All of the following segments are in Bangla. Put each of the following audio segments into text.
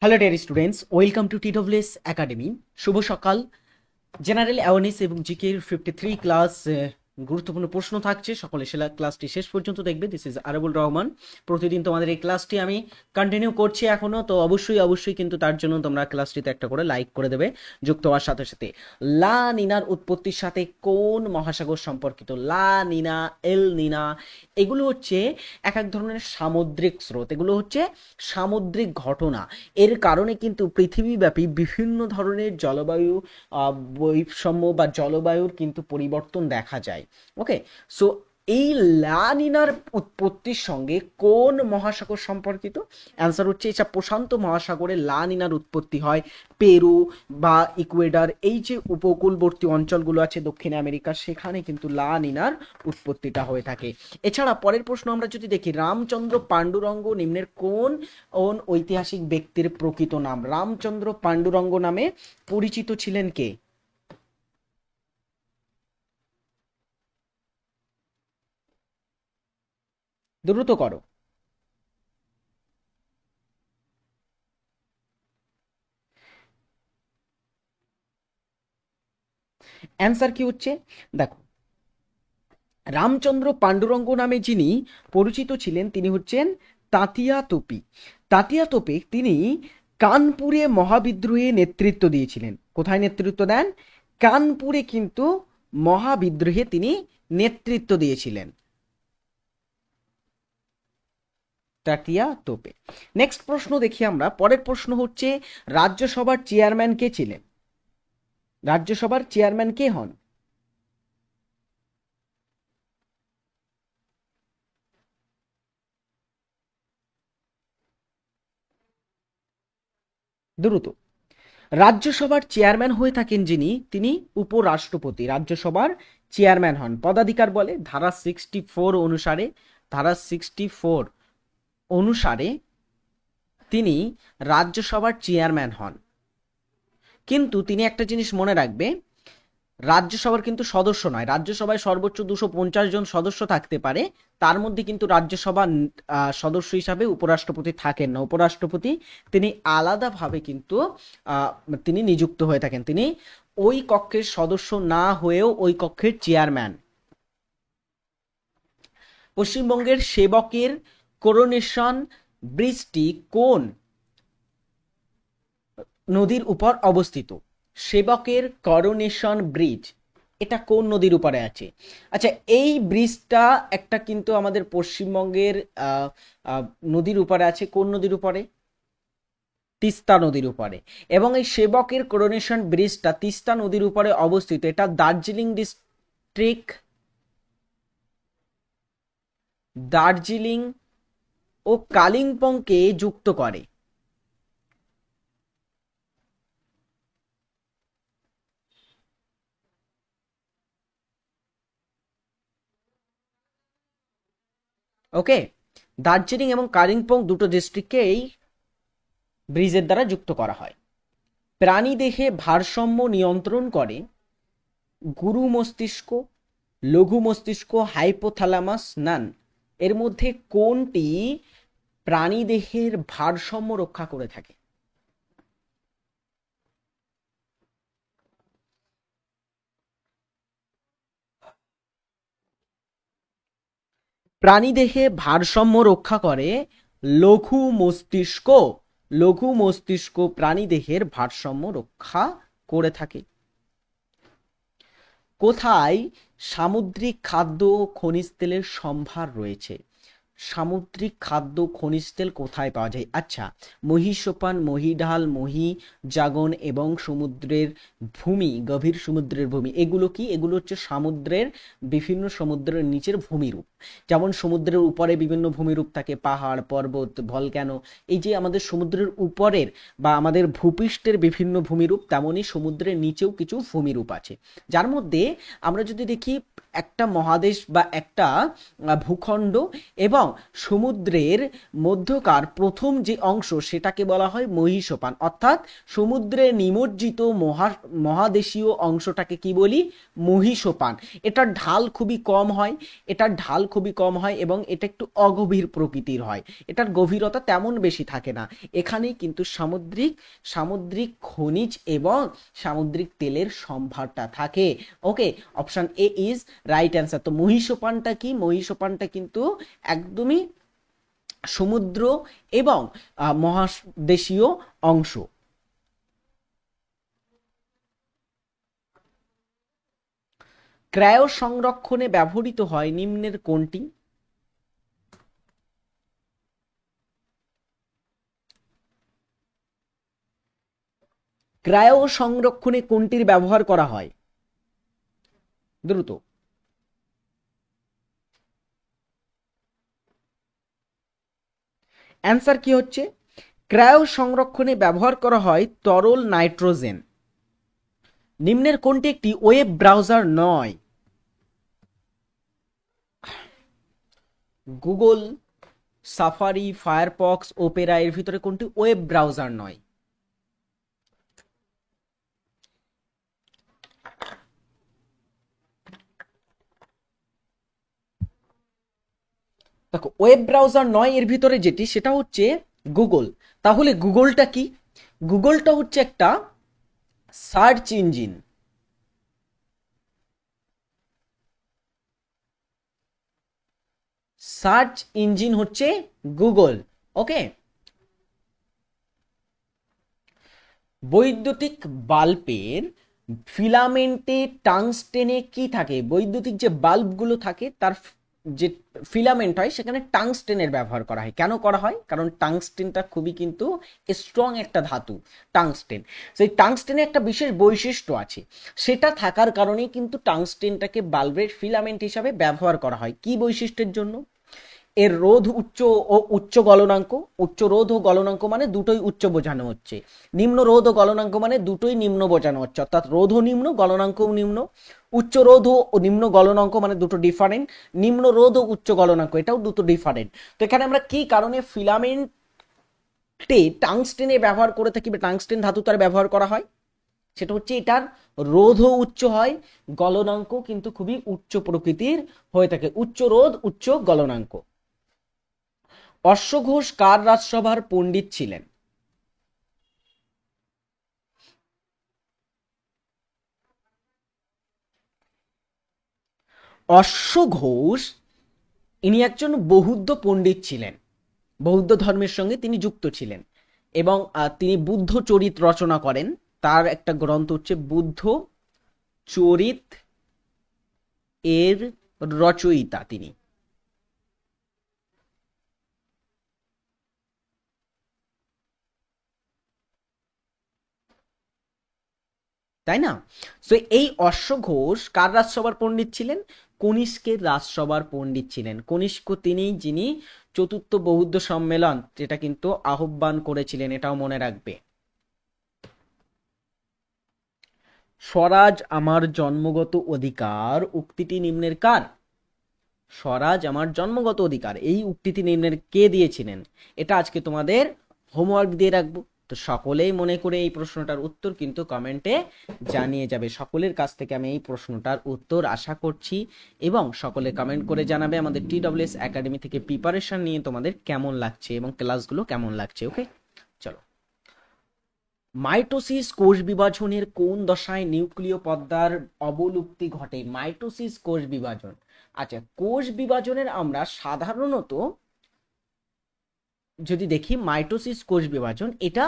Hello dear students, welcome to TWS academy. শুভ সকাল। জেনারেল অ্যাওয়ারনেস এবং জিকের 53 ক্লাস গুরুত্বপূর্ণ প্রশ্ন থাকছে, সকলে সেলা ক্লাসটি শেষ পর্যন্ত দেখবে। This is Arabul Rahman. প্রতিদিন তোমাদের এই ক্লাসটি আমি কন্টিনিউ করছি এখনো, তো অবশ্যই কিন্তু তার জন্য তোমরা ক্লাসটিতে একটা করে লাইক করে দেবে যুক্ত হওয়ার সাথে সাথে। লা নিনার উৎপত্তির সাথে কোন মহাসাগর সম্পর্কিত? লা নিনা, এল নিনা, এগুলো হচ্ছে এক এক ধরনের সামুদ্রিক স্রোত, এগুলো হচ্ছে সামুদ্রিক ঘটনা। এর কারণে কিন্তু পৃথিবীব্যাপী বিভিন্ন ধরনের জলবায়ু বৈষম্য বা জলবায়ুর কিন্তু পরিবর্তন দেখা যায়। ওকে, সো এই লা নিনার উৎপত্তির সঙ্গে কোন মহাসাগর সম্পর্কিত? অ্যান্সার হচ্ছে এটা প্রশান্ত মহাসাগরে লা নিনার উৎপত্তি হয়। পেরু বা ইকুয়েডর, এই যে উপকূলবর্তী অঞ্চলগুলো আছে দক্ষিণ আমেরিকা, সেখানে কিন্তু লা নিনার উৎপত্তিটা হয়ে থাকে। এছাড়া পরের প্রশ্ন আমরা যদি দেখি, রামচন্দ্র পাণ্ডুরঙ্গ নিম্নের কোন ঐতিহাসিক ব্যক্তির প্রকৃত নাম? রামচন্দ্র পাণ্ডুরঙ্গ নামে পরিচিত ছিলেন কে? দ্রুত করো। অ্যান্সার কি হচ্ছে? দেখো, রামচন্দ্র পাণ্ডুরঙ্গ নামে যিনি পরিচিত ছিলেন তিনি হচ্ছেন তাতিয়া তোপি। তাতিয়া তোপে তিনি কানপুরে মহাবিদ্রোহে নেতৃত্ব দিয়েছিলেন। কোথায় নেতৃত্ব দেন? কানপুরে কিন্তু মহাবিদ্রোহে তিনি নেতৃত্ব দিয়েছিলেন। তাতিয়া তোপে। নেক্সট প্রশ্ন দেখি আমরা। পরের প্রশ্ন হচ্ছে, রাজ্যসভার চেয়ারম্যান কে ছিলেন? রাজ্যসভার চেয়ারম্যান কে হন? দ্রুত। রাজ্যসভার চেয়ারম্যান হয়ে থাকেন যিনি, তিনি উপরাষ্ট্রপতি রাজ্যসভার চেয়ারম্যান হন। পদাধিকার বলে ধারা 64 অনুসারে, ধারা 64 অনুসারে তিনি রাজ্যসভার চেয়ারম্যান হন। কিন্তু তিনি একটা জিনিস মনে রাখবে, রাজ্যসভার কিন্তু সদস্য নয়। রাজ্যসভায় সর্বোচ্চ 250 জন সদস্য থাকতে পারে, তার মধ্যে কিন্তু রাজ্যসভা সদস্য হিসাবে উপরাষ্ট্রপতি থাকেন না। উপরাষ্ট্রপতি তিনি আলাদাভাবে কিন্তু তিনি নিযুক্ত হয়ে থাকেন। তিনি ওই কক্ষের সদস্য না হয়েও ওই কক্ষের চেয়ারম্যান। পশ্চিমবঙ্গের সেবকের করোনেশন ব্রিজটি কোন নদীর উপর অবস্থিত? সেবকের করোনেশন ব্রিজ, এটা কোন নদীর উপরে আছে? আচ্ছা, এই ব্রিজটা একটা কিন্তু আমাদের পশ্চিমবঙ্গের নদীর উপরে আছে। কোন নদীর উপরে? তিস্তা নদীর উপরে। এবং এই সেবকের করোনেশন ব্রিজটা তিস্তা নদীর উপরে অবস্থিত। এটা দার্জিলিং ডিস্ট্রিক্ট, দার্জিলিং ও কালিম্পংকে যুক্ত করে। ওকে, দার্জিলিং এবং কালিম্পং দুটো ডিস্ট্রিক্টকে এই ব্রিজের দ্বারা যুক্ত করা হয়। প্রাণীদেহে ভারসাম্য নিয়ন্ত্রণ করে গুরু মস্তিষ্ক, লঘু মস্তিষ্ক, হাইপোথ্যালামাস, নান। এর মধ্যে কোনটি প্রাণীদেহের ভারসাম্য রক্ষা করে থাকে? প্রাণীদেহে ভারসাম্য রক্ষা করে লঘু মস্তিষ্ক। লঘু মস্তিষ্ক প্রাণীদেহের ভারসাম্য রক্ষা করে থাকে। কোথায় সামুদ্রিক খাদ্য ও খনিজ তেলের সম্ভার রয়েছে? সামুদ্রিক খাদ্য খনিজ তেল কোথায় পাওয়া যায়? আচ্ছা, মহীসোপান, মহীঢাল, মহীজাগন এবং সমুদ্রের ভূমি, গভীর সমুদ্রের ভূমি, এগুলো কি? এগুলো হচ্ছে সমুদ্রের বিভিন্ন সমুদ্রের নিচের ভূমিরূপ। যেমন সমুদ্রের উপরে বিভিন্ন ভূমিরূপ থাকে, পাহাড়, পর্বত, ভলক্যানো। এই যে আমাদের সমুদ্রের উপরের বা আমাদের ভূপৃষ্ঠের বিভিন্ন ভূমিরূপ, তেমনই সমুদ্রের নিচেও কিছু ভূমিরূপ আছে, যার মধ্যে আমরা যদি দেখি একটা মহাদেশ বা একটা ভূখণ্ড এবং সমুদ্রের মধ্যকার প্রথম যে অংশ সেটাকে বলা হয় মহীসোপান, অর্থাৎ সমুদ্রে নিমজ্জিত মহাদেশীয় অংশটাকে কি বলি? মহীসোপান। এটার ঢাল খুবই কম হয়, এবং এটা একটু অগভীর প্রকৃতির হয়, এটার গভীরতা তেমন বেশি থাকে না। এখানেই কিন্তু সামুদ্রিক খনিজ এবং সামুদ্রিক তেলের সম্ভারটা থাকে। Okay, option A is right answer. তো মহীসোপানটা কি? মহীসোপানটা কিন্তু একদমই সমুদ্র এবং মহাদেশীয় অংশ। ক্রায়ো সংরক্ষণে ব্যবহৃত হয় নিম্নের কোনটি? ক্রায়ো সংরক্ষণে কোনটির ব্যবহার করা হয়? দ্রুত। অ্যান্সার কি হচ্ছে? ক্রায়ো সংরক্ষণে ব্যবহার করা হয় তরল নাইট্রোজেন। নিম্নের কোনটি একটি ওয়েব ব্রাউজার নয়? গুগল, সাফারি, ফায়ারফক্স, ওপেরা, এর ভিতরে কোনটি ওয়েব ব্রাউজার নয়? দেখো, ওয়েব ব্রাউজার নয় এর ভিতরে যেটি, সেটা হচ্ছে গুগল। তাহলে গুগলটা কি? গুগলটা হচ্ছে একটা সার্চ ইঞ্জিন। সার্চ ইঞ্জিন হচ্ছে গুগল। ওকে, বৈদ্যুতিক বাল্বের ফিলামেন্টে টাংস্টেনে কি থাকে? বৈদ্যুতিক যে বাল্বগুলো থাকে তার যে ফিলামেন্ট হয় সেখানে টাংস্টেনের ব্যবহার করা হয়। কেন করা হয়? কারণ টাংস্টেনটা খুবই কিন্তু স্ট্রং একটা ধাতু, টাংস্টেন। সেই টাংস্টেনের একটা বিশেষ বৈশিষ্ট্য আছে, সেটা থাকার কারণেই কিন্তু টাংস্টেনটাকে বাল্বের ফিলামেন্ট হিসাবে ব্যবহার করা হয়। কি বৈশিষ্ট্যের জন্য? এর রোধ উচ্চ ও উচ্চ গলনাঙ্ক। উচ্চ রোধ ও গলনাঙ্ক মানে দুটোই উচ্চ বোঝানো হচ্ছে, নিম্ন রোধ ও গলনাঙ্ক মানে দুটোই নিম্ন বোঝানো হচ্ছে, অর্থাৎ রোধও নিম্ন, গলনাঙ্কও নিম্ন। উচ্চ রোধ ও নিম্ন গলনাঙ্ক মানে দুটো ডিফারেন্ট, নিম্ন রোধ ও উচ্চ গলনাঙ্ক এটাও দুটো ডিফারেন্ট। তো এখানে আমরা কি কারণে ফিলামেন্টে টাংস্টেনে ব্যবহার করে থাকি বা টাংস্টেন ধাতু তার ব্যবহার করা হয়? সেটা হচ্ছে এটার রোধও উচ্চ হয়, গলনাঙ্ক কিন্তু খুবই উচ্চ প্রকৃতির হয়ে থাকে। উচ্চ রোধ, উচ্চ গলনাঙ্ক। অশ্বঘোষ কার রাজসভার পণ্ডিত ছিলেন? অশ্বঘোষ ইনি একজন বৌদ্ধ পণ্ডিত ছিলেন, বৌদ্ধ ধর্মের সঙ্গে তিনি যুক্ত ছিলেন এবং তিনি বুদ্ধ চরিত রচনা করেন। তার একটা গ্রন্থ হচ্ছে বুদ্ধ চরিত, এর রচয়িতা তিনি। তাই না? তো এই অশ্বঘোষ কার রাজসভার পণ্ডিত ছিলেন? কনিষ্কের রাজসভার পণ্ডিত ছিলেন। কনিষ্ক তিনি যিনি চতুর্থ বৌদ্ধ সম্মেলন যেটা কিন্তু আহ্বান করেছিলেন, এটাও মনে রাখবে। স্বরাজ আমার জন্মগত অধিকার উক্তিটি নিম্নের কার? স্বরাজ আমার জন্মগত অধিকার, এই উক্তিটি নিম্নের কে দিয়েছিলেন? এটা আজকে তোমাদের হোমওয়ার্ক দিয়ে রাখবো। তো সকলেই মনে করে এই প্রশ্নটার উত্তর কিন্তু কমেন্টে জানিয়ে যাবে। সকলের কাছ থেকে আমি এই প্রশ্নটার উত্তর আশা করছি এবং সকলে কমেন্ট করে জানাবে আমাদের TWS একাডেমি থেকে প্রিপারেশন নিয়ে তোমাদের কেমন লাগছে এবং ক্লাসগুলো কেমন লাগছে। ওকে, চলো। মাইটোসিস কোষ বিভাজনের কোন দশায় নিউক্লিয় পর্দার অবলুপ্তি ঘটে? মাইটোসিস কোষ বিভাজন, আচ্ছা, কোষ বিভাজনের আমরা সাধারণত যদি দেখি মাইটোসিস কোষ বিভাজন এটা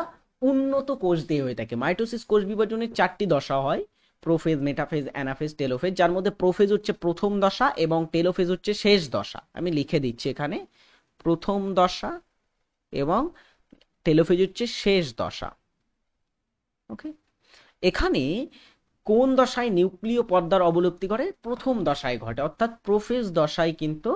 উন্নত কোষ দিয়ে হয়ে থাকে। মাইটোসিস কোষ বিভাজনের 4টি দশা হয়, প্রোফেজ, মেটাফেজ, অ্যানাফেজ, টেলোফেজ, যার মধ্যে প্রোফেজ হচ্ছে প্রথম দশা এবং টেলোফেজ হচ্ছে শেষ দশা। আমি লিখে দিচ্ছি এখানে, প্রথম দশা এবং টেলোফেজ হচ্ছে শেষ দশা। ওকে, এখানে কোন দশায় নিউক্লিয় পর্দার অবলুপ্তি ঘটে? প্রথম দশায় ঘটে, অর্থাৎ প্রোফেজ দশায় কিন্তু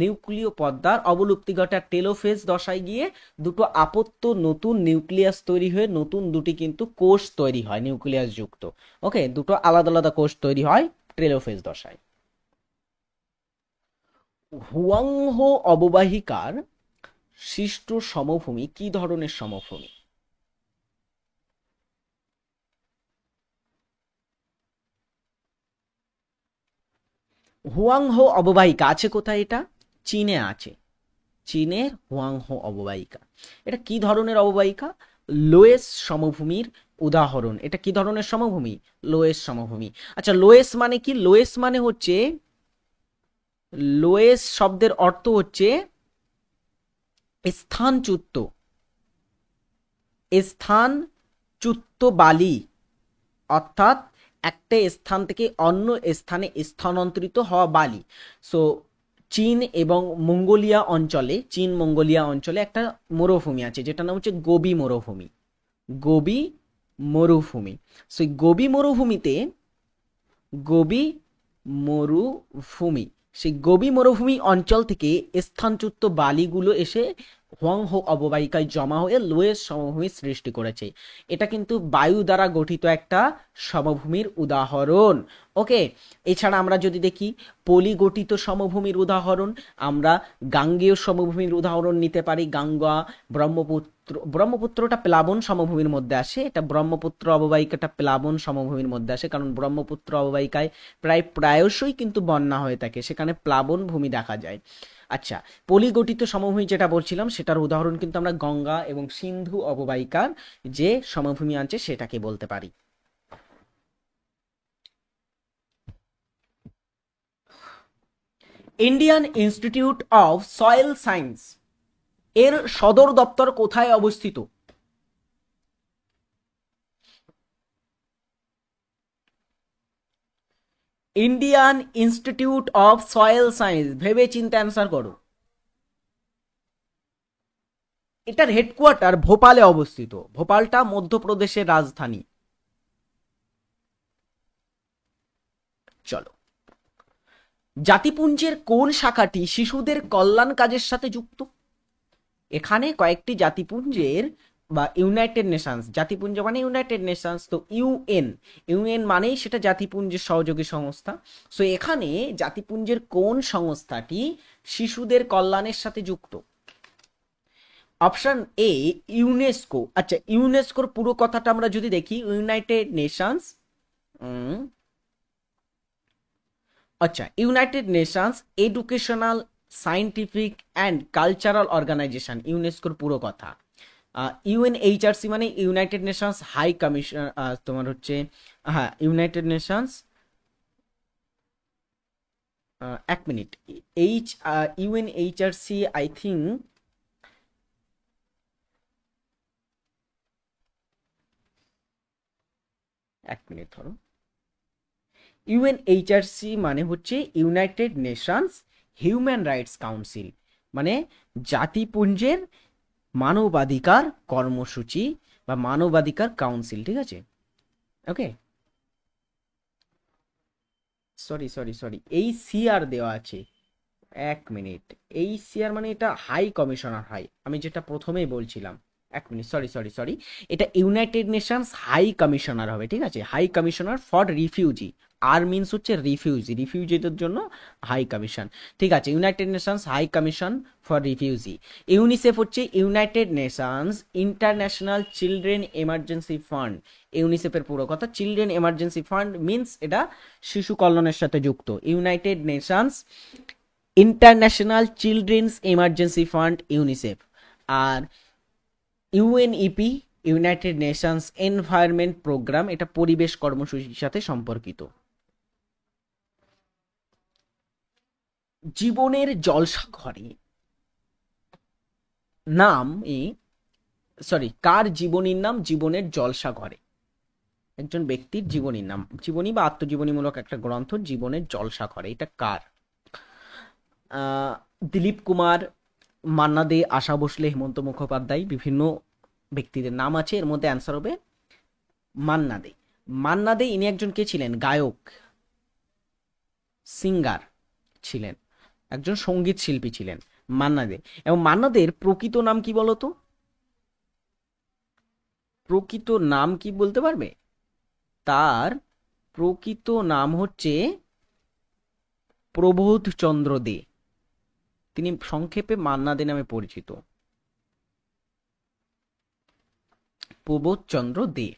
নিউক্লিয় পর্দার অবলুপ্তি ঘটে। আর টেলোফেজ দশায় গিয়ে দুটো আপত্য নতুন নিউক্লিয়াস তৈরি হয়ে নতুন দুটি কিন্তু কোষ তৈরি হয় নিউক্লিয়াস যুক্ত। ওকে, দুটো আলাদা আলাদা কোষ তৈরি হয় টেলোফেজ দশায়। হুয়াংহো অববাহিকার সৃষ্ট সমভূমি কি ধরনের সমভূমি? হুয়াংহো অববাহিকা আছে কোথায়? এটা চীনে আছে, চীনের হুয়াংহো অববাহিকা। এটা কি ধরনের অববাহিকা? লোয়েস সমভূমির উদাহরণ। এটা কি ধরনের সমভূমি? লোয়েস সমভূমি। আচ্ছা, লোয়েস মানে কি? লোয়েস মানে হচ্ছে, লোয়েস শব্দের অর্থ হচ্ছে স্থানচ্যুত, স্থানচ্যুত বালি, অর্থাৎ একটা স্থান থেকে অন্য স্থানে স্থানান্তরিত হওয়া বালি। সো চীন এবং মঙ্গোলিয়া অঞ্চলে, চীন মঙ্গোলিয়া অঞ্চলে একটা মরুভূমি আছে যেটার নাম হচ্ছে গোবি মরুভূমি। গোবি মরুভূমি। সেই গোবি মরুভূমিতে, গোবি মরুভূমি, সেই গোবি মরুভূমি অঞ্চল থেকে স্থানচ্যুত বালিগুলো এসে হুয়াংহো অববাহিকায় জমা হয়ে লোয়েস সমভূমি সৃষ্টি করেছে। এটা কিন্তু বায়ু দ্বারা গঠিত একটা সমভূমির উদাহরণ। ওকে, এছাড়া আমরা যদি দেখি পলি গঠিত সমভূমির উদাহরণ, আমরা গাঙ্গেয় সমভূমির উদাহরণ নিতে পারি। গাঙ্গা, ব্রহ্মপুত্র, ব্রহ্মপুত্রটা প্লাবন সমভূমির মধ্যে আসে, এটা ব্রহ্মপুত্র অববাহিকাটা প্লাবন সমভূমির মধ্যে আসে, কারণ ব্রহ্মপুত্র অববাহিকায় প্রায়শই কিন্তু বন্যা হয়ে থাকে, সেখানে প্লাবন ভূমি দেখা যায়। আচ্ছা, পলিগঠিত সমভূমি যেটা বলছিলাম সেটার উদাহরণ কিন্তু আমরা গঙ্গা এবং সিন্ধু অববাহিকার যে সমভূমি আছে সেটাকে বলতে পারি। Indian institute of soil science এর সদর দপ্তর কোথায় অবস্থিত? Indian institute of soil science, ভেবে চিন্তে অ্যান্সার করো। এটার হেডকোয়ার্টার ভোপালে অবস্থিত। ভোপালটা মধ্যপ্রদেশের রাজধানী। চলো, জাতিপুঞ্জের কোন শাখাটি শিশুদের কল্যাণ কাজের সাথে যুক্ত? এখানে কয়েকটি জাতিপুঞ্জের বা ইউনাইটেড নেশনস, জাতিপুঞ্জ মানে ইউনাইটেড নেশনস, তো ইউএন, ইউএন মানেই সেটা জাতিপুঞ্জের সহযোগী সংস্থা। সো এখানে জাতিপুঞ্জের কোন সংস্থাটি শিশুদের কল্যাণের সাথে যুক্ত? Option A UNESCO. আচ্ছা, ইউনেস্কোর পুরো কথাটা আমরা যদি দেখি, ইউনাইটেড নেশনস, আচ্ছা, United Nations Educational, Scientific and Cultural Organization, ইউনেস্কোর পুরো কথা। ইউএনএইচআরসি মানে ইউনাইটেড নেশনস হাই কমিশন, তোমার হচ্ছে, হ্যাঁ, ইউনাইটেড নেশনস, এক মিনিট, ইউএনএইচআরসি আই থিঙ্ক, এক মিনিট ধরো, ইউএনএইচআরসি মানে হচ্ছে United Nations human rights council, মানে জাতিপুঞ্জের মানবাধিকার কর্মসূচি বা মানবাধিকার কাউন্সিল, ঠিক আছে? ওকে, সরি সরি সরি, এই সিআর দেওয়া আছে, এক মিনিট, এই সিআর মানে এটা হাই কমিশনার হয়, আমি যেটা প্রথমেই বলছিলাম, এক মিনিট, সরি সরি সরি, এটা ইউনাইটেড নেশনস হাই কমিশনার হবে, ঠিক আছে? হাই কমিশনার ফর রিফিউজি, আর মিনস হচ্ছে রিফিউজি, রিফিউজিদের জন্য হাই কমিশন, ঠিক আছে? United Nations high commission for refugee. UNICEF হচ্ছে United Nations international children emergency fund. ইউনিসেফের পুরো কথা, চিলড্রেন এমার্জেন্সি ফান্ড মিনস এটা শিশু কল্যাণের সাথে যুক্ত। United Nations international children's emergency fund, UNICEF. আর UNEP, United Nations environment programme, এটা পরিবেশ কর্মসূচির সাথে সম্পর্কিত। জীবনের জলসাঘরে নাম, সরি, কার জীবনীর নাম জীবনের জলসাঘরে? একজন ব্যক্তির জীবনীর নাম, জীবনী বা আত্মজীবনীমূলক একটা গ্রন্থ জীবনের জলসাঘরে, এটা কার? দিলীপ কুমার, মান্না দে, আশা ভোসলে, হেমন্ত মুখোপাধ্যায়, বিভিন্ন ব্যক্তিদের নাম আছে, এর মধ্যে অ্যান্সার হবে মান্না দে। মান্না দে ইনি একজন কে ছিলেন? গায়ক, সিঙ্গার ছিলেন, একজন সঙ্গীত শিল্পী ছিলেন মান্না দে। এবং মান্না দের প্রকৃত নাম কি বলতো? প্রকৃত নাম কি বলতে পারবে? তার প্রকৃত নাম হচ্ছে প্রবোধ চন্দ্র দে। তিনি সংক্ষেপে মান্না দে নামে পরিচিত। প্রবোধচন্দ্র দে।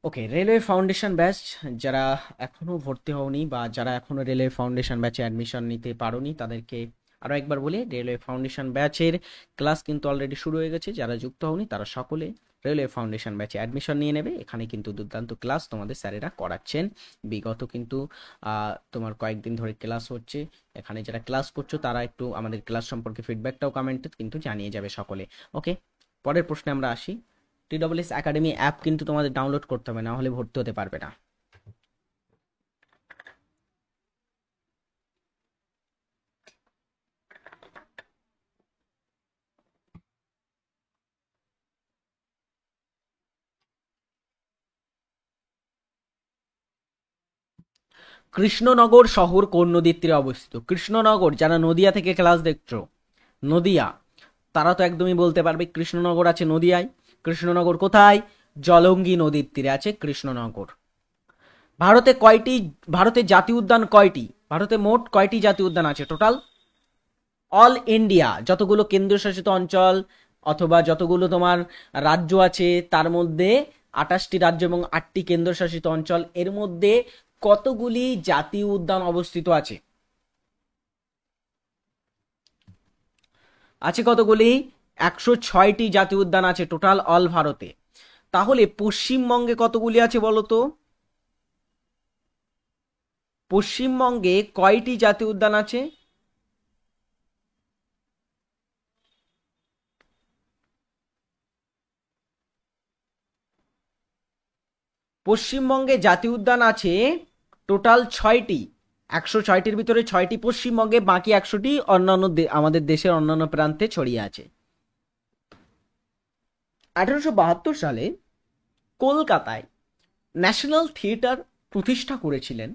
ওকে, রেলওয়ে ফাউন্ডেশন ব্যাচ, যারা এখনো ভর্তি হওনি বা যারা এখনো রেলওয়ে ফাউন্ডেশন ব্যাচে অ্যাডমিশন নিতে পারোনি তাদেরকে আরও একবার বলি, রেলওয়ে ফাউন্ডেশন ব্যাচের ক্লাস কিন্তু অলরেডি শুরু হয়ে গেছে। যারা যুক্ত হওনি তারা সকলে রেলওয়ে ফাউন্ডেশন ব্যাচে অ্যাডমিশন নিয়ে নেবে। এখানে কিন্তু দুর্দান্ত ক্লাস তোমাদের স্যারেরা করাচ্ছেন। বিগত কিন্তু তোমার কয়েকদিন ধরে ক্লাস হচ্ছে। এখানে যারা ক্লাস করছো তারা একটু আমাদের ক্লাস সম্পর্কে ফিডব্যাকটাও কমেন্টে কিন্তু জানিয়ে যাবে সকলে। ওকে, পরের প্রশ্নে আমরা আসি। TWS একাডেমি অ্যাপ কিন্তু তোমাদের ডাউনলোড করতে হবে, না হলে ভর্তি হতে পারবে না। কৃষ্ণনগর শহর কোন নদীর তীরে অবস্থিত? কৃষ্ণনগর, যারা নদিয়া থেকে ক্লাস দেখছো, নদিয়া, তারা তো একদমই বলতে পারবে কৃষ্ণনগর আছে নদিয়ায়। কৃষ্ণনগর কোথায়? জলঙ্গি নদীর তীরে আছে কৃষ্ণনগর। ভারতে জাতীয় উদ্যান কয়টি? ভারতে মোট কয়টি জাতীয় উদ্যান আছে টোটাল? অল ইন্ডিয়া যতগুলো কেন্দ্রশাসিত অঞ্চল অথবা যতগুলো তোমার রাজ্য আছে তার মধ্যে 28টি রাজ্য এবং 8টি কেন্দ্রশাসিত অঞ্চল, এর মধ্যে কতগুলি জাতীয় উদ্যান অবস্থিত আছে? আছে কতগুলি? 106টি জাতীয় উদ্যান আছে টোটাল অল ভারতে। তাহলে পশ্চিমবঙ্গে কতগুলি আছে বলো তো? পশ্চিমবঙ্গে কয়টি জাতীয় উদ্যান আছে? পশ্চিমবঙ্গে জাতীয় উদ্যান আছে টোটাল 6টি। 106টির ভিতরে 6টি পশ্চিমবঙ্গে, বাকি 100টি অন্যান্য আমাদের দেশের অন্যান্য প্রান্তে ছড়িয়ে আছে। 1872 সালে কলকাতায় ন্যাশনাল থিয়েটার প্রতিষ্ঠা করেছিলেন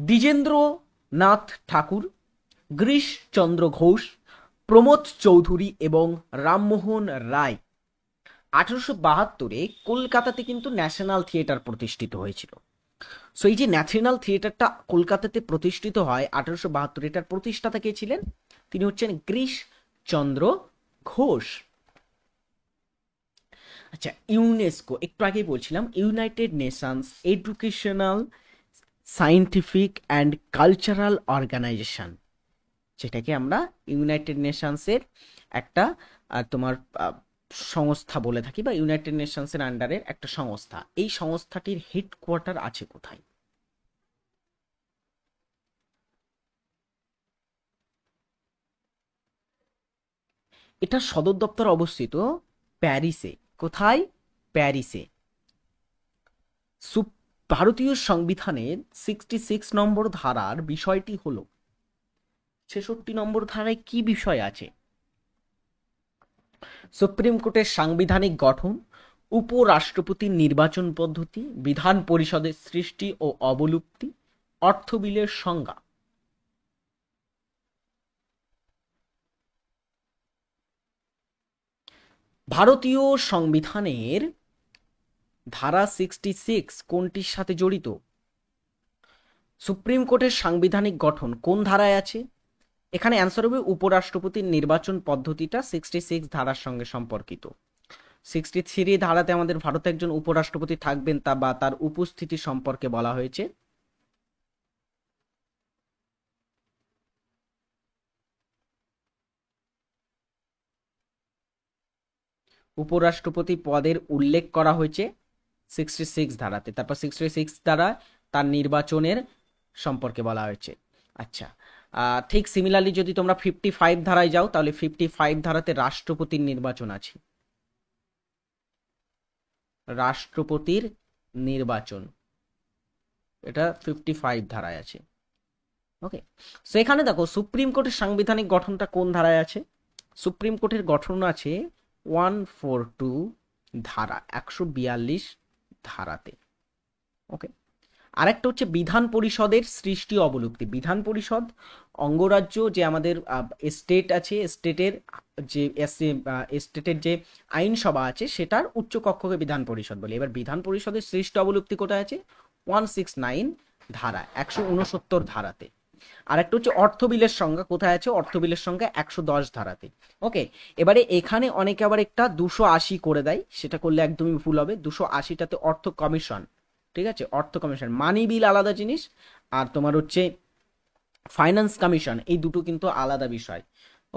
দ্বিজেন্দ্রনাথ ঠাকুর, গিরিশচন্দ্র ঘোষ, প্রমোদ চৌধুরী এবং রামমোহন রায়। 1872-এ কলকাতাতে কিন্তু ন্যাশনাল থিয়েটার প্রতিষ্ঠিত হয়েছিল। সো এই যে ন্যাশনাল থিয়েটারটা কলকাতাতে প্রতিষ্ঠিত হয় 1872, এটার প্রতিষ্ঠাতা কে ছিলেন? তিনি হচ্ছেন গিরিশচন্দ্র ঘোষ। আচ্ছা, ইউনেস্কো, একটু আগেই বলছিলাম, United Nations Educational, Scientific and Cultural Organization, যেটাকে আমরা ইউনাইটেড নেশনসের একটা তোমার সংস্থা বলে থাকি বা ইউনাইটেড নেশনসের আন্ডারের একটা সংস্থা। এই সংস্থাটির হেডকোয়ার্টার আছে কোথায়? এটা সদর দপ্তর অবস্থিত প্যারিসে। কোথায়? প্যারিসে। ভারতীয় সংবিধানের 66 নম্বর ধারার বিষয়টি হলো, 66 নম্বর ধারায় কি বিষয় আছে? সুপ্রিম কোর্টের সাংবিধানিক গঠন, উপরাষ্ট্রপতির নির্বাচন পদ্ধতি, বিধান পরিষদের সৃষ্টি ও অবলুপ্তি, অর্থ বিলের সংজ্ঞা। ভারতীয় সংবিধানের ধারা 66 কোনটির সাথে জড়িত? সুপ্রিম কোর্টের সাংবিধানিক গঠন কোন ধারায় আছে? এখানে অ্যান্সার হবে উপরাষ্ট্রপতির নির্বাচন পদ্ধতিটা 66 ধারার সঙ্গে সম্পর্কিত। 63 ধারাতে আমাদের ভারতে একজন উপরাষ্ট্রপতি থাকবেন তা বা তার উপস্থিতি সম্পর্কে বলা হয়েছে। উপরাষ্ট্রপতি পদের উল্লেখ করা হয়েছে 66 ধারাতে। তারপর 66 ধারা তার নির্বাচনের সম্পর্কে বলা হয়েছে। আচ্ছা, ঠিক সিমিলারলি যদি তোমরা 55 ধারায় যাও তাহলে 55 ধারাতে রাষ্ট্রপতির নির্বাচন আছে। রাষ্ট্রপতির নির্বাচন, এটা 55 ধারায় আছে। ওকে, সো এখানে দেখো সুপ্রিম কোর্টের সাংবিধানিক গঠনটা কোন ধারায় আছে? সুপ্রিম কোর্টের গঠন আছে 142 ধারা, 142 ধারাতে। ওকে, আরেকটা হচ্ছে বিধান পরিষদের সৃষ্টি অবলুপ্তি। বিধান পরিষদ অঙ্গরাজ্য যে আমাদের স্টেট আছে, স্টেটের যে আইনসভা আছে সেটার উচ্চ কক্ষকে বিধান পরিষদ বলে। এবার বিধান পরিষদের সৃষ্টি অবলুপ্তি কোথায় আছে? 169 ধারা, 169 ধারাতে। আর একটা হচ্ছে অর্থবিলের সংজ্ঞা, কোথায় আছে? অর্থবিলের সংজ্ঞা 110 ধারাতে। ওকে, এবারে এখানে অনেকে আবার একটা 280 করে দেয়, সেটা করলে একদমই ভুল হবে। 280টাতে অর্থ কমিশন, ঠিক আছে, অর্থ কমিশন, মানি বিল আলাদা জিনিস, আর তোমার হচ্ছে ফাইন্যান্স কমিশন, এই দুটো কিন্তু আলাদা বিষয়।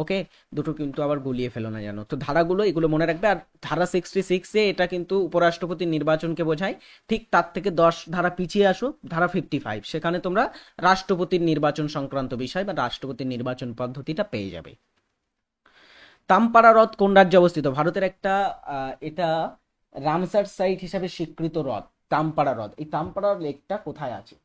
ওকে, দুটো কিন্তু আবার গুলিয়ে ফেলো না জানো। তো ধারাগুলো এগুলো মনে রাখবে। আর ধারা 66-এ এটা কিন্তু উপরাষ্ট্রপতির নির্বাচনকে বোঝায়। ঠিক তার থেকে 10 ধারা পিছিয়ে আসো, ধারা 55, সেখানে তোমরা রাষ্ট্রপতির নির্বাচন সংক্রান্ত বিষয় বা রাষ্ট্রপতির নির্বাচন পদ্ধতিটা পেয়ে যাবে। তামপারা হ্রদ কোন রাজ্যে অবস্থিত? ভারতের একটা এটা রামসার সাইট হিসাবে স্বীকৃত হ্রদ তামপারা হ্রদ। এই তামপারা লেকটা কোথায় আছে?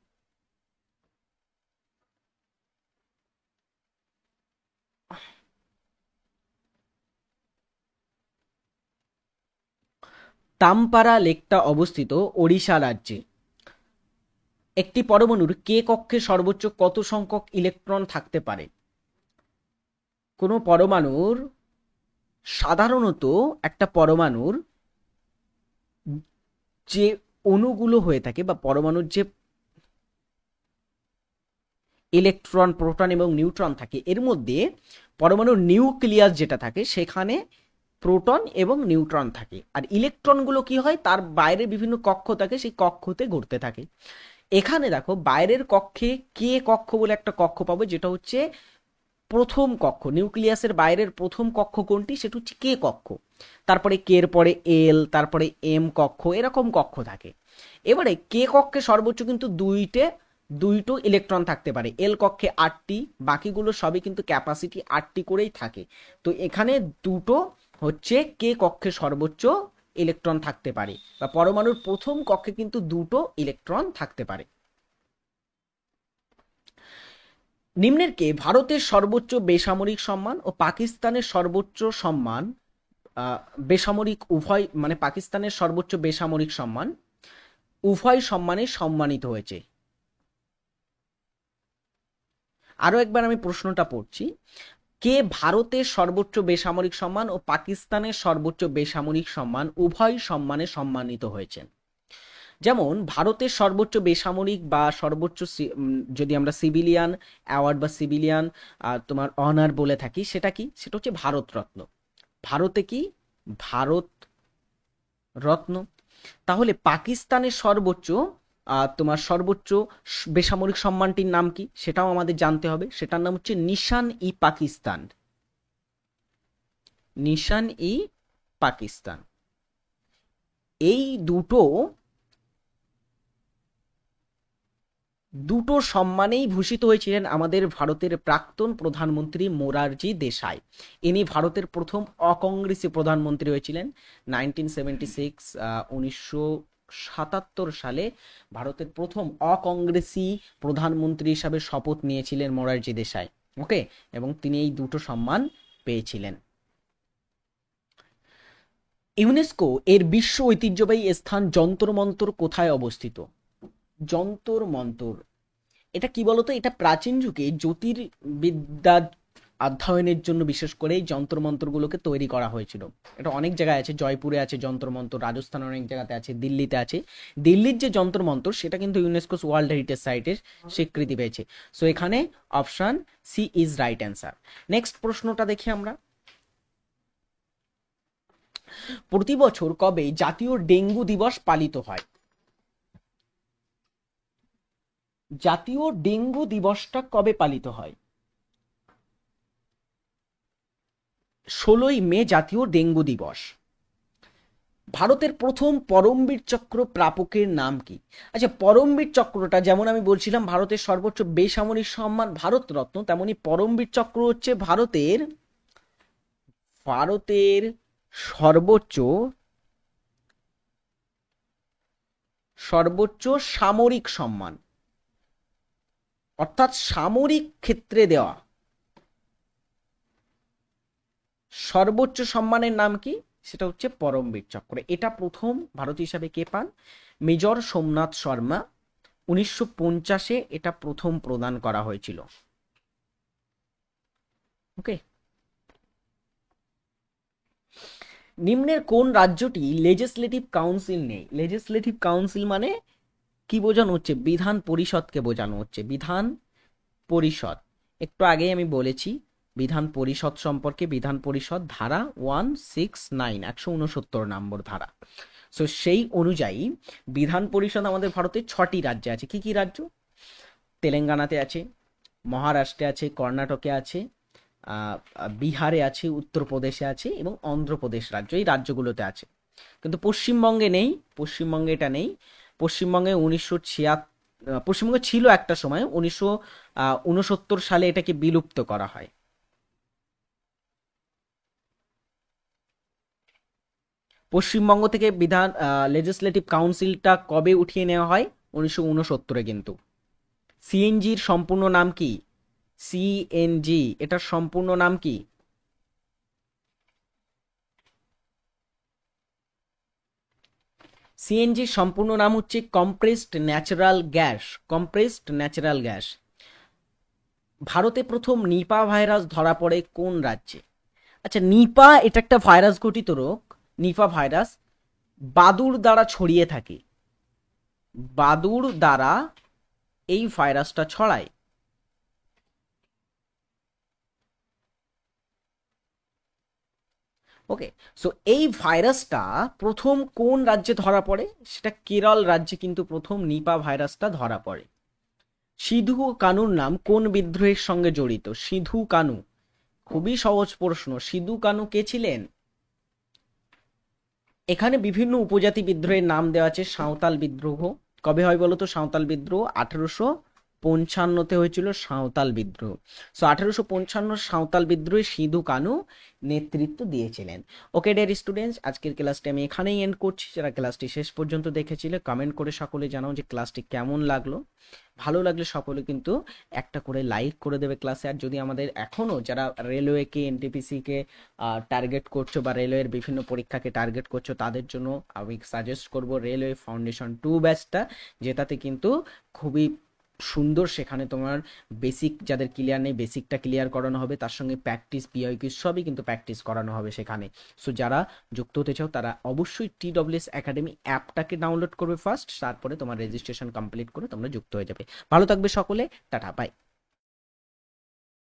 তামপারা লেকটা অবস্থিত ওড়িশা রাজ্যে। একটি পরমাণুর কে কক্ষে সর্বোচ্চ কত সংখ্যক ইলেকট্রন থাকতে পারে? কোনো পরমাণুর, সাধারণত একটা পরমাণুর যে অণুগুলো হয়ে থাকে বা পরমাণুর যে ইলেকট্রন, প্রোটন এবং নিউট্রন থাকে, এর মধ্যে পরমাণুর নিউক্লিয়াস যেটা থাকে সেখানে প্রোটন এবং নিউট্রন থাকে। আর ইলেকট্রনগুলো কি হয়, তার বাইরে বিভিন্ন কক্ষ থাকে, সেই কক্ষতে ঘুরতে থাকে। এখানে দেখো বাইরের কক্ষে কে কক্ষ বলে একটা কক্ষ পাবো, যেটা হচ্ছে প্রথম কক্ষ। নিউক্লিয়াসের বাইরের প্রথম কক্ষ কোনটি? সেটা হচ্ছে কে কক্ষ। তারপরে কে এর পরে এল, তারপরে এম কক্ষ, এরকম কক্ষ থাকে। এবারে কে কক্ষে সর্বোচ্চ কিন্তু দুইটো ইলেকট্রন থাকতে পারে। এল কক্ষে 8টি, বাকিগুলো সবই কিন্তু ক্যাপাসিটি 8টি করেই থাকে। তো এখানে দুটো হচ্ছে কে কক্ষে সর্বোচ্চ ইলেকট্রন থাকতে পারে, বা পরমাণুর প্রথম কক্ষে কিন্তু দুটো ইলেকট্রন থাকতে পারে। নিম্নের কে ভারতের সর্বোচ্চ বেসামরিক সম্মান ও পাকিস্তানের সর্বোচ্চ সম্মান, বেসামরিক উভয়, মানে পাকিস্তানের সর্বোচ্চ বেসামরিক সম্মান উভয় সম্মানে সম্মানিত হয়েছে? আরো একবার আমি প্রশ্নটা পড়ছি। কে ভারতের সর্বোচ্চ বেসামরিক সম্মান ও পাকিস্তানের সর্বোচ্চ বেসামরিক সম্মান উভয় সম্মানে সম্মানিত হয়েছেন? যেমন ভারতের সর্বোচ্চ বেসামরিক বা সর্বোচ্চ যদি আমরা সিভিলিয়ান অ্যাওয়ার্ড বা সিভিলিয়ান তোমার অনার বলে থাকি, সেটা কি? সেটা হচ্ছে ভারত রত্ন। ভারতে কি? ভারত রত্ন। তাহলে পাকিস্তানের সর্বোচ্চ তোমার সর্বোচ্চ বেসামরিক সম্মানটির নাম কি? সেটাও আমাদের জানতে হবে। সেটার নাম হচ্ছে নিশান ই পাকিস্তান। নিশান ই পাকিস্তান। এই দুটো সম্মানেই ভূষিত হয়েছিলেন আমাদের ভারতের প্রাক্তন প্রধানমন্ত্রী মোরারজি দেশাই। ইনি ভারতের প্রথম অকংগ্রেসি প্রধানমন্ত্রী হয়েছিলেন 1976, 1977 সালে ভারতের প্রথম অকংগ্রেসি প্রধানমন্ত্রী হিসাবে শপথ নিয়েছিলেন মোরারজি দেশাই। ওকে, এবং তিনি এই দুটো সম্মান পেয়েছিলেন। ইউনেস্কো এর বিশ্ব ঐতিহ্যবাহী স্থান যন্তর মন্তর কোথায় অবস্থিত? যন্তর মন্তর, এটা কি বলতো? এটা প্রাচীন যুগে জ্যোতির্বিদ্যা অধ্যয়নের জন্য বিশেষ করে এই যন্তর মন্তরগুলোকে তৈরি করা হয়েছিল। এটা অনেক জায়গায় আছে, জয়পুরে আছে যন্তর মন্তর, রাজস্থানের অনেক জায়গাতে আছে, দিল্লিতে আছে। দিল্লির যে যন্তর মন্তর সেটা কিন্তু ইউনেস্কো ওয়ার্ল্ড হেরিটেজ সাইটের স্বীকৃতি পেয়েছে। সো এখানে option C is right answer. Next প্রশ্নটা দেখি আমরা। প্রতি বছর কবে জাতীয় ডেঙ্গু দিবস পালিত হয়? জাতীয় ডেঙ্গু দিবসটা কবে পালিত হয়? 16ই মে জাতীয় ডেঙ্গু দিবস। ভারতের প্রথম পরমবীর চক্র প্রাপকের নাম কি? আচ্ছা, পরমবীর চক্রটা যেমন আমি বলছিলাম ভারতের সর্বোচ্চ বেসামরিক সম্মান ভারত রত্ন, তেমনি পরমবীর চক্র হচ্ছে ভারতের ভারতের সর্বোচ্চ সর্বোচ্চ সামরিক সম্মান, অর্থাৎ সামরিক ক্ষেত্রে দেওয়া সর্বোচ্চ সম্মানের নাম কি? সেটা হচ্ছে পরমবীর চক্র। এটা প্রথম ভারতীয় হিসাবে কে পান? মেজর সোমনাথ শর্মা। 1950-এ এটা প্রথম প্রদান করা হয়েছিল। ওকে, নিম্নের কোন রাজ্যটি লেজিসলেটিভ কাউন্সিল নেই? লেজিসলেটিভ কাউন্সিল মানে কি বোঝানো হচ্ছে? বিধান পরিষদকে বোঝানো হচ্ছে। বিধান পরিষদ, একটু আগেই আমি বলেছি বিধান পরিষদ সম্পর্কে। বিধান পরিষদ ধারা 169, 169 নম্বর ধারা। সো সেই অনুযায়ী বিধান পরিষদ আমাদের ভারতে 6টি রাজ্যে আছে। কি কি রাজ্য? তেলেঙ্গানাতে আছে, মহারাষ্ট্রে আছে, কর্ণাটকে আছে, বিহারে আছে, উত্তরপ্রদেশে আছে এবং অন্ধ্রপ্রদেশ রাজ্য, এই রাজ্যগুলোতে আছে। কিন্তু পশ্চিমবঙ্গে নেই, পশ্চিমবঙ্গে এটা নেই। পশ্চিমবঙ্গে পশ্চিমবঙ্গে ছিল একটা সময়, 1969 সালে এটাকে বিলুপ্ত করা হয়। পশ্চিমবঙ্গ থেকে বিধান লেজিসলেটিভ কাউন্সিলটা কবে উঠিয়ে নেওয়া হয়? 1969-এ। কিন্তু সিএনজির সম্পূর্ণ নাম কি? সিএনজি, এটার সম্পূর্ণ নাম কি? সিএনজির সম্পূর্ণ নাম হচ্ছে compressed natural gas. Compressed natural gas. ভারতে প্রথম নিপা ভাইরাস ধরা পড়ে কোন রাজ্যে? আচ্ছা, নিপা এটা একটা ভাইরাস ঘটিত রোগ। নিপা ভাইরাস বাদুড় দ্বারা ছড়িয়ে থাকে। বাদুড় দ্বারা এই ভাইরাসটা ছড়ায়। ওকে, সো এই ভাইরাসটা প্রথম কোন রাজ্যে ধরা পড়ে? সেটা কেরল রাজ্যে কিন্তু প্রথম নিপা ভাইরাসটা ধরা পড়ে। সিধু কানুর নাম কোন বিদ্রোহের সঙ্গে জড়িত? সিধু কানু, খুবই সহজ প্রশ্ন। সিধু কানু কে ছিলেন? এখানে বিভিন্ন উপজাতি বিদ্রোহের নাম দেওয়া আছে। সাঁওতাল বিদ্রোহ কবে হয় বলতো? সাঁওতাল বিদ্রোহ 1855-তে হয়েছিল সাঁওতাল বিদ্রোহ। সো 1855 সাঁওতাল বিদ্রোহে সিধু কানু নেতৃত্ব দিয়েছিলেন। ওকে ডিয়ার স্টুডেন্টস, আজকের ক্লাসটি আমি এখানেই এন্ড করছি। যারা ক্লাসটি শেষ পর্যন্ত দেখেছিলে কমেন্ট করে সকলে জানাও যে ক্লাসটি কেমন লাগলো। ভালো লাগলে সকলে কিন্তু একটা করে লাইক করে দেবে ক্লাসে। আর যদি আমাদের এখনো যারা রেলওয়েকে, এনটিপিসিকে টার্গেট করছো বা রেলওয়ের বিভিন্ন পরীক্ষাকে টার্গেট করছো, তাদের জন্য আমি সাজেস্ট করব রেলওয়ে ফাউন্ডেশন 2 ব্যাচটা, যেটাতে কিন্তু খুবই সুন্দর, সেখানে তোমার বেসিক যাদের ক্লিয়ার নেই বেসিকটা ক্লিয়ার করানো হবে, তার সঙ্গে প্র্যাকটিস, পিআইকিউ সবই কিন্তু প্র্যাকটিস করানো হবে সেখানে। সো যারা যুক্ত হতে চাও তারা অবশ্যই TWS একাডেমি অ্যাপটাকে ডাউনলোড করবে ফার্স্ট, তারপরে তোমার রেজিস্ট্রেশন কমপ্লিট করে তোমরা যুক্ত হয়ে যাবে। ভালো থাকবে সকলে, টাটা, বাই।